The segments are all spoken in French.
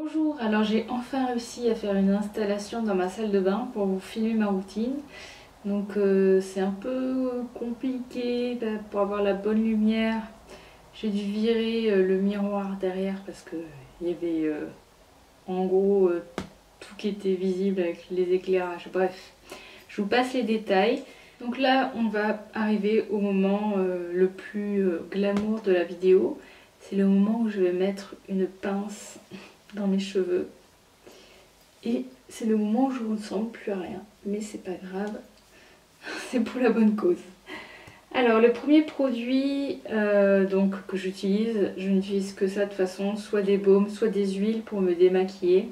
Bonjour, alors j'ai enfin réussi à faire une installation dans ma salle de bain pour vous filmer ma routine. Donc c'est un peu compliqué pour avoir la bonne lumière. J'ai dû virer le miroir derrière parce que il y avait en gros tout qui était visible avec les éclairages. Bref, je vous passe les détails. Donc là on va arriver au moment le plus glamour de la vidéo. C'est le moment où je vais mettre une pince dans mes cheveux et c'est le moment où je ne ressemble plus à rien, mais c'est pas grave, c'est pour la bonne cause. Alors le premier produit donc que j'utilise, je n'utilise que ça de toute façon, soit des baumes, soit des huiles pour me démaquiller.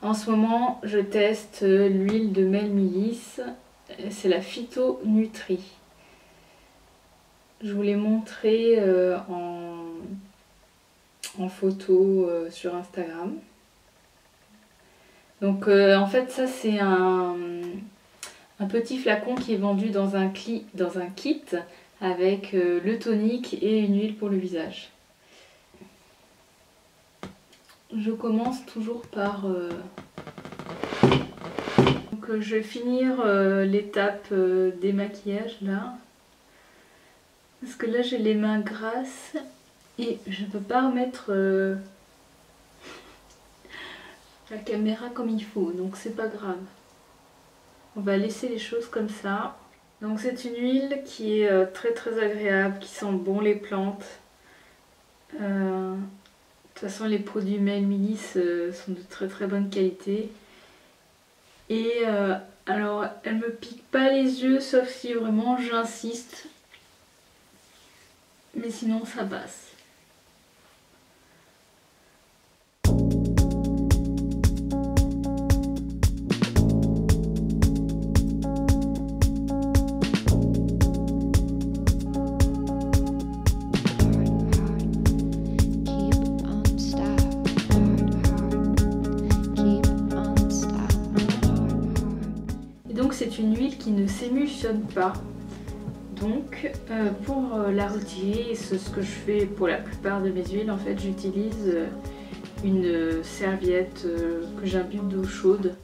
En ce moment je teste l'huile de Mel-Milice, c'est la Phyto Nutri. Je vous l'ai montré en photo sur Instagram. Donc en fait ça c'est un petit flacon qui est vendu dans un kit avec le tonique et une huile pour le visage. Je commence toujours par... Donc je vais finir l'étape démaquillage là. Parce que là j'ai les mains grasses et je ne peux pas remettre la caméra comme il faut, donc c'est pas grave. On va laisser les choses comme ça. Donc c'est une huile qui est très agréable, qui sent bon les plantes. De toute façon les produits Mel-Milice sont de très bonne qualité. Et alors elle me pique pas les yeux sauf si vraiment j'insiste. Mais sinon ça passe. Et donc c'est une huile qui ne s'émulsionne pas. Donc pour la retirer, c'est ce que je fais pour la plupart de mes huiles, en fait j'utilise une serviette que j'imbibe d'eau chaude.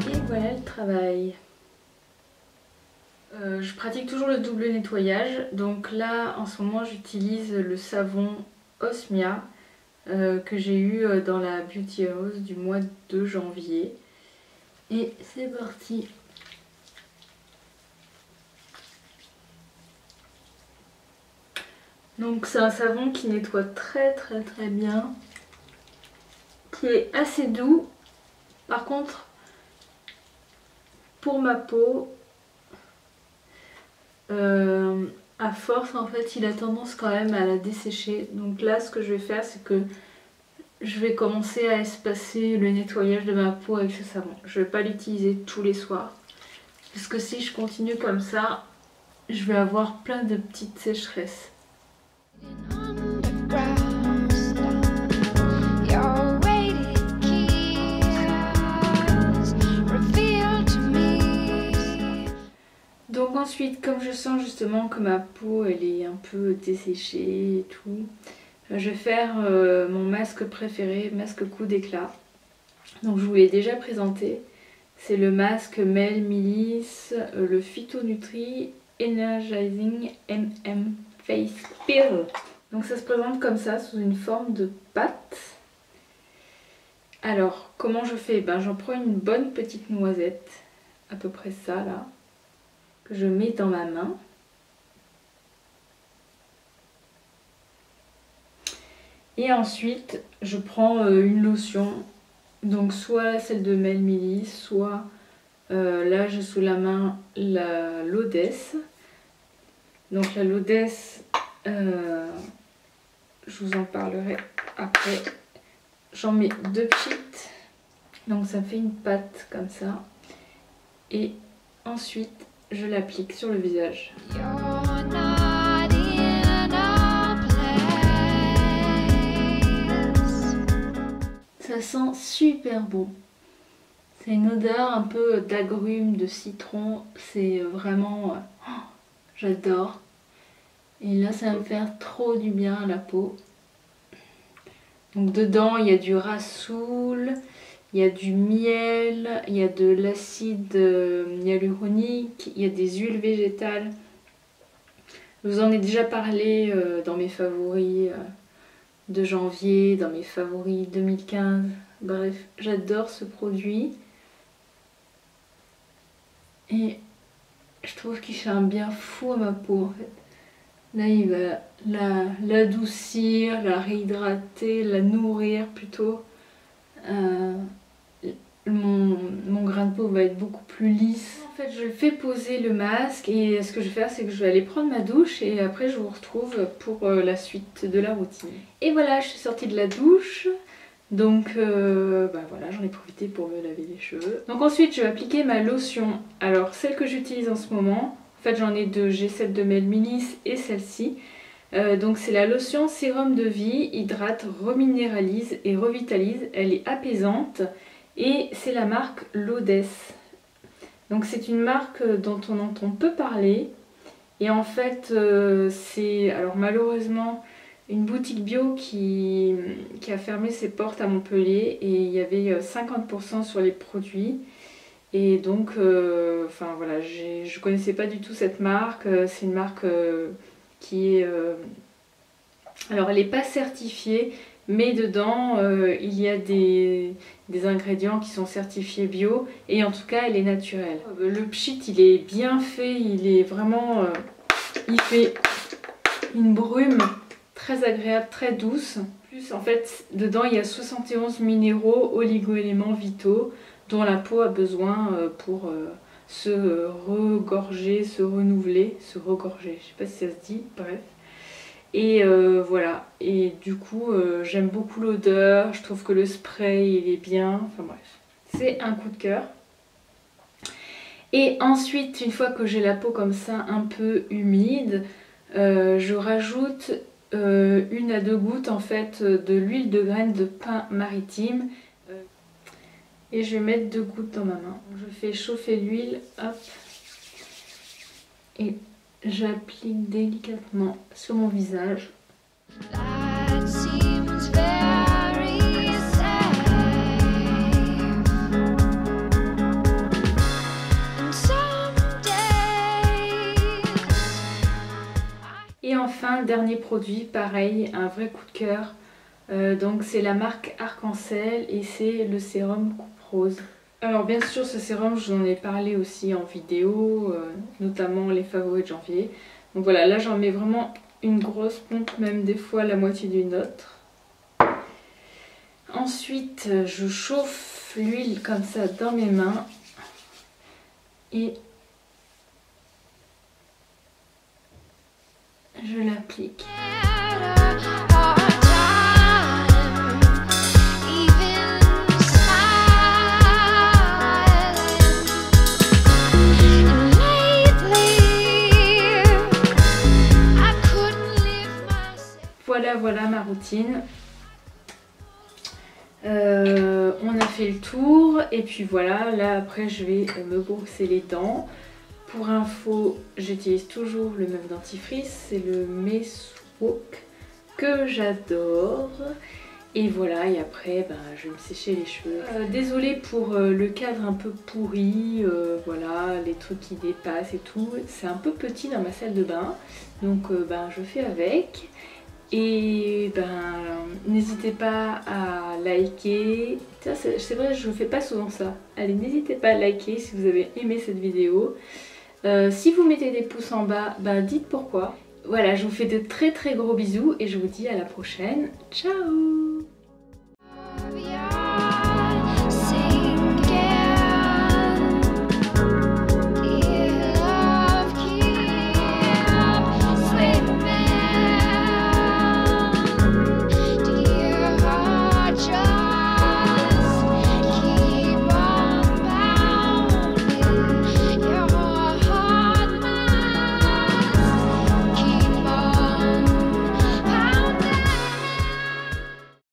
Et voilà le travail. Je pratique toujours le double nettoyage, donc là en ce moment j'utilise le savon Osmia que j'ai eu dans la Beauty House du mois de janvier. Et c'est parti. Donc c'est un savon qui nettoie très bien, qui est assez doux. Par contre pour ma peau, à force en fait il a tendance quand même à la dessécher. Donc là ce que je vais faire c'est que je vais commencer à espacer le nettoyage de ma peau avec ce savon. Je vais pas l'utiliser tous les soirs parce que si je continue comme ça je vais avoir plein de petites sécheresses. Donc ensuite, comme je sens justement que ma peau elle est un peu desséchée et tout, je vais faire mon masque préféré, masque coup d'éclat. Donc je vous l'ai déjà présenté, c'est le masque Mel-Milice, le Phyto Nutri Energizing MM Face Peel. Donc ça se présente comme ça, sous une forme de pâte. Alors comment je fais? J'en prends une bonne petite noisette, à peu près ça là, que je mets dans ma main. Et ensuite je prends une lotion, donc soit celle de Mel-Milice, soit là j'ai sous la main la Lodès. Donc la Lodès, je vous en parlerai après. J'en mets 2 petites, donc ça fait une pâte comme ça. Et ensuite je l'applique sur le visage. Ça sent super bon. C'est une odeur un peu d'agrumes, de citron. C'est vraiment... j'adore. Et là, ça va me faire trop du bien à la peau. Donc dedans, il y a du rassoul, il y a du miel, il y a de l'acide hyaluronique, il y a des huiles végétales. Je vous en ai déjà parlé dans mes favoris de janvier, dans mes favoris 2015. Bref, j'adore ce produit. Et je trouve qu'il fait un bien fou à ma peau en fait. Là, il va l'adoucir, la réhydrater, la nourrir plutôt. Mon grain de peau va être beaucoup plus lisse. En fait, je fais poser le masque et ce que je vais faire, c'est que je vais aller prendre ma douche et après je vous retrouve pour la suite de la routine. Et voilà, je suis sortie de la douche. Donc voilà, j'en ai profité pour me laver les cheveux. Donc ensuite, je vais appliquer ma lotion. Alors, celle que j'utilise en ce moment, en fait j'en ai deux, j'ai celle de Melmilis et celle-ci. Donc c'est la lotion sérum de vie, hydrate, reminéralise et revitalise. Elle est apaisante et c'est la marque Lodes. Donc c'est une marque dont on entend peu parler. Et en fait c'est, alors malheureusement, une boutique bio qui a fermé ses portes à Montpellier et il y avait 50% sur les produits. Et donc, enfin voilà, je connaissais pas du tout cette marque. C'est une marque qui est... alors elle n'est pas certifiée, mais dedans il y a des ingrédients qui sont certifiés bio et en tout cas elle est naturelle. Le pchit il est bien fait, il est vraiment... il fait une brume très agréable, très douce. En plus en fait dedans il y a 71 minéraux, oligo-éléments vitaux dont la peau a besoin pour se regorger, se renouveler, se regorger, je sais pas si ça se dit, bref. Et voilà, et du coup j'aime beaucoup l'odeur, je trouve que le spray il est bien, enfin bref, c'est un coup de cœur. Et ensuite, une fois que j'ai la peau comme ça un peu humide, je rajoute 1 à 2 gouttes en fait de l'huile de graines de pin maritime. Et je vais mettre 2 gouttes dans ma main. Je fais chauffer l'huile, hop, et j'applique délicatement sur mon visage. Et enfin, dernier produit, pareil, un vrai coup de cœur. Donc c'est la marque Arc-en-Ciel et c'est le sérum Coupe Rose. Alors bien sûr ce sérum je vous en ai parlé aussi en vidéo, notamment les favoris de janvier. Donc voilà, là j'en mets vraiment une grosse pompe, même des fois la moitié d'une autre. Ensuite je chauffe l'huile comme ça dans mes mains et je l'applique. Voilà ma routine. On a fait le tour et puis voilà, là après je vais me brosser les dents. Pour info, j'utilise toujours le même dentifrice, c'est le Meswak que j'adore. Et voilà, et après je vais me sécher les cheveux. Désolée pour le cadre un peu pourri, voilà, les trucs qui dépassent et tout. C'est un peu petit dans ma salle de bain, donc je fais avec. Et n'hésitez pas à liker. C'est vrai, je ne fais pas souvent ça. Allez, n'hésitez pas à liker si vous avez aimé cette vidéo. Si vous mettez des pouces en bas, dites pourquoi. Voilà, je vous fais de très très gros bisous et je vous dis à la prochaine. Ciao!